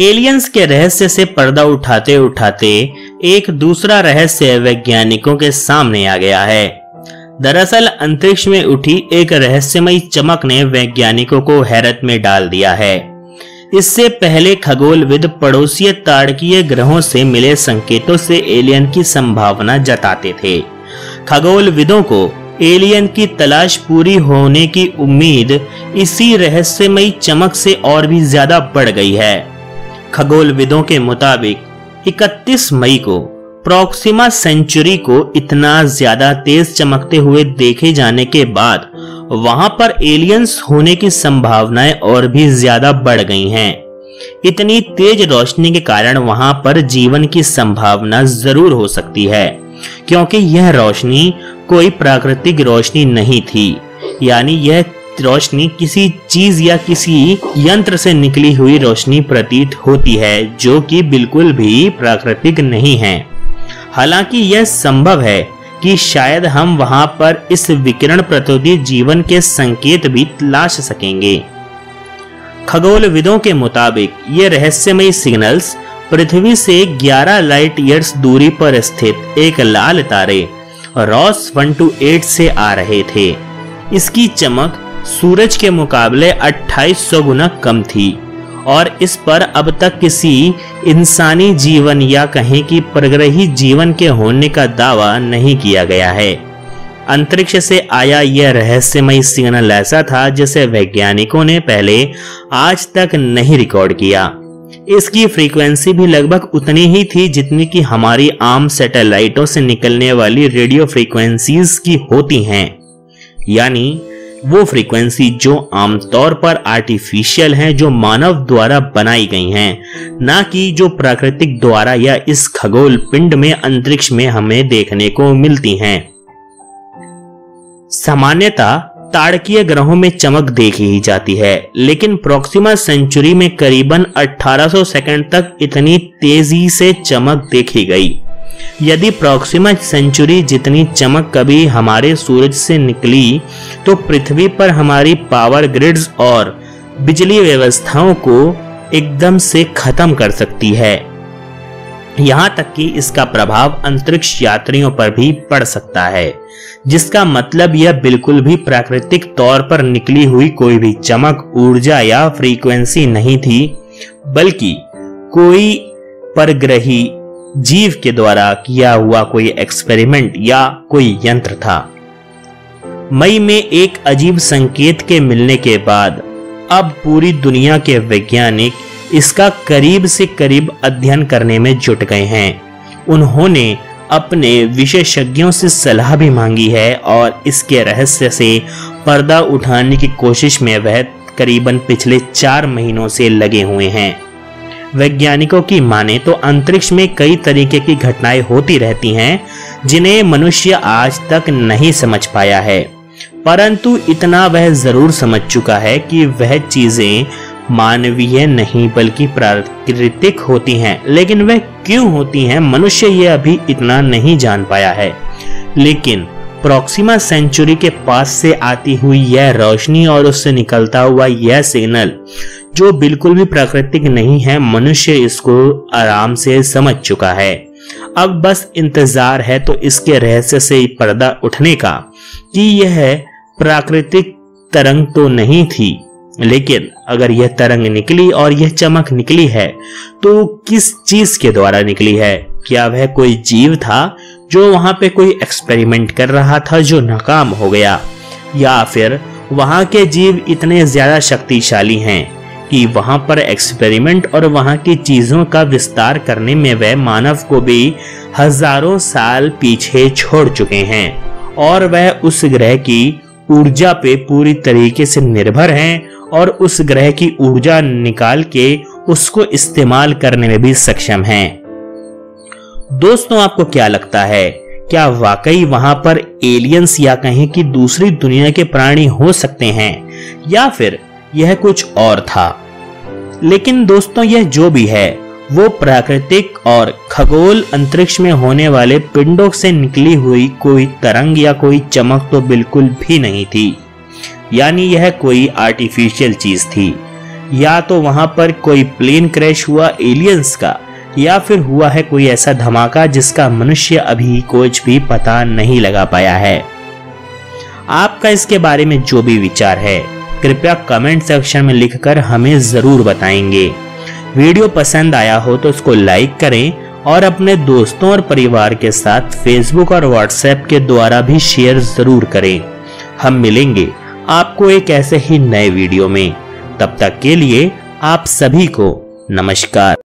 Aliens के रहस्य से पर्दा उठाते उठाते एक दूसरा रहस्य वैज्ञानिकों के सामने आ गया है। दरअसल अंतरिक्ष में उठी एक रहस्यमयी चमक ने वैज्ञानिकों को हैरत में डाल दिया है। इससे पहले खगोलविद पड़ोसी ताड़कीय ग्रहों से मिले संकेतों से एलियन की संभावना जताते थे। खगोलविदों को एलियन की तलाश पूरी होने की उम्मीद इसी रहस्यमयी चमक से और भी ज्यादा बढ़ गई है। खगोलविदों के मुताबिक 31 मई को प्रॉक्सिमा सेंचुरी को इतना ज्यादा तेज चमकते हुए देखे जाने के बाद वहां पर एलियंस होने की संभावनाएं और भी ज्यादा बढ़ गई हैं। इतनी तेज रोशनी के कारण वहां पर जीवन की संभावना जरूर हो सकती है, क्योंकि यह रोशनी कोई प्राकृतिक रोशनी नहीं थी। यानी यह रोशनी किसी चीज या किसी यंत्र से निकली हुई रोशनी प्रतीत होती है, जो कि बिल्कुल भी प्राकृतिक नहीं है। हालांकि यह संभव है कि शायद हम वहां पर इस विकिरण प्रतिरोधी जीवन के संकेत भी तलाश सकेंगे। खगोलविदों के मुताबिक ये रहस्यमयी सिग्नल्स पृथ्वी से 11 लाइट ईयर्स दूरी पर स्थित एक लाल तारे रॉस 128 से आ रहे थे। इसकी चमक सूरज के मुकाबले 2800 गुना कम थी और इस पर अब तक किसी इंसानी जीवन या कहें कि परग्रही जीवन के होने का दावा नहीं किया गया है। अंतरिक्ष से आया यह रहस्यमयी सिग्नल ऐसा था जिसे वैज्ञानिकों ने पहले आज तक नहीं रिकॉर्ड किया। इसकी फ्रीक्वेंसी भी लगभग उतनी ही थी जितनी कि हमारी आम सैटेलाइटों से निकलने वाली रेडियो फ्रीक्वेंसीज की होती हैं। यानी वो फ्रीक्वेंसी जो आमतौर पर आर्टिफिशियल हैं, जो मानव द्वारा बनाई गई हैं, ना कि जो प्राकृतिक द्वारा या इस खगोल पिंड में अंतरिक्ष में हमें देखने को मिलती हैं। सामान्यतः ताड़कीय ग्रहों में चमक देखी ही जाती है, लेकिन प्रॉक्सिमा सेंचुरी में करीबन 1800 सेकंड तक इतनी तेजी से चमक देखी गई। यदि प्रॉक्सिमा सेंचुरी जितनी चमक कभी हमारे सूरज से निकली तो पृथ्वी पर हमारी पावर ग्रिड्स और बिजली व्यवस्थाओं को एकदम से खत्म कर सकती है। यहां तक कि इसका प्रभाव अंतरिक्ष यात्रियों पर भी पड़ सकता है, जिसका मतलब यह बिल्कुल भी प्राकृतिक तौर पर निकली हुई कोई भी चमक, ऊर्जा या फ्रीक्वेंसी नहीं थी, बल्कि कोई परग्रही जीव के द्वारा किया हुआ कोई एक्सपेरिमेंट या कोई यंत्र था। मई में एक अजीब संकेत के मिलने के बाद अब पूरी दुनिया के वैज्ञानिक इसका करीब से करीब अध्ययन करने में जुट गए हैं। उन्होंने अपने विशेषज्ञों से सलाह भी मांगी है और इसके रहस्य से पर्दा उठाने की कोशिश में वह करीबन पिछले 4 महीनों से लगे हुए हैं। वैज्ञानिकों की माने तो अंतरिक्ष में कई तरीके की घटनाएं होती रहती हैं, जिन्हें मनुष्य आज तक नहीं समझ पाया है, परंतु इतना वह जरूर समझ चुका है कि वह चीजें मानवीय नहीं बल्कि प्राकृतिक होती हैं। लेकिन वह क्यों होती हैं, मनुष्य ये अभी इतना नहीं जान पाया है। लेकिन प्रॉक्सिमा सेंचुरी के पास से आती हुई यह रोशनी और उससे निकलता हुआ यह सिग्नल जो बिल्कुल भी प्राकृतिक नहीं है, मनुष्य इसको आराम से समझ चुका है। अब बस इंतजार है तो इसके रहस्य से पर्दा उठने का कि यह प्राकृतिक तरंग तो नहीं थी, लेकिन अगर यह तरंग निकली और यह चमक निकली है तो किस चीज के द्वारा निकली है? क्या वह कोई जीव था जो वहां पे कोई एक्सपेरिमेंट कर रहा था जो नाकाम हो गया, या फिर वहां के जीव इतने ज्यादा शक्तिशाली हैं कि वहां पर एक्सपेरिमेंट और वहां की चीजों का विस्तार करने में वह मानव को भी हजारों साल पीछे छोड़ चुके हैं और वह उस ग्रह की ऊर्जा पे पूरी तरीके से निर्भर हैं और उस ग्रह की ऊर्जा निकाल के उसको इस्तेमाल करने में भी सक्षम हैं। दोस्तों, आपको क्या लगता है, क्या वाकई वहां पर एलियंस या कहें कि दूसरी दुनिया के प्राणी हो सकते हैं, या फिर यह कुछ और था? लेकिन दोस्तों, यह जो भी है वो प्राकृतिक और खगोल अंतरिक्ष में होने वाले पिंडों से निकली हुई कोई तरंग या कोई चमक तो बिल्कुल भी नहीं थी। यानी यह कोई आर्टिफिशियल चीज थी। या तो वहां पर कोई प्लेन क्रैश हुआ एलियंस का, या फिर हुआ है कोई ऐसा धमाका जिसका मनुष्य अभी कुछ भी पता नहीं लगा पाया है। आपका इसके बारे में जो भी विचार है कृपया कमेंट सेक्शन में लिखकर हमें जरूर बताएंगे। वीडियो पसंद आया हो तो इसको लाइक करें और अपने दोस्तों और परिवार के साथ फेसबुक और व्हाट्सएप के द्वारा भी शेयर जरूर करें। हम मिलेंगे आपको एक ऐसे ही नए वीडियो में। तब तक के लिए आप सभी को नमस्कार।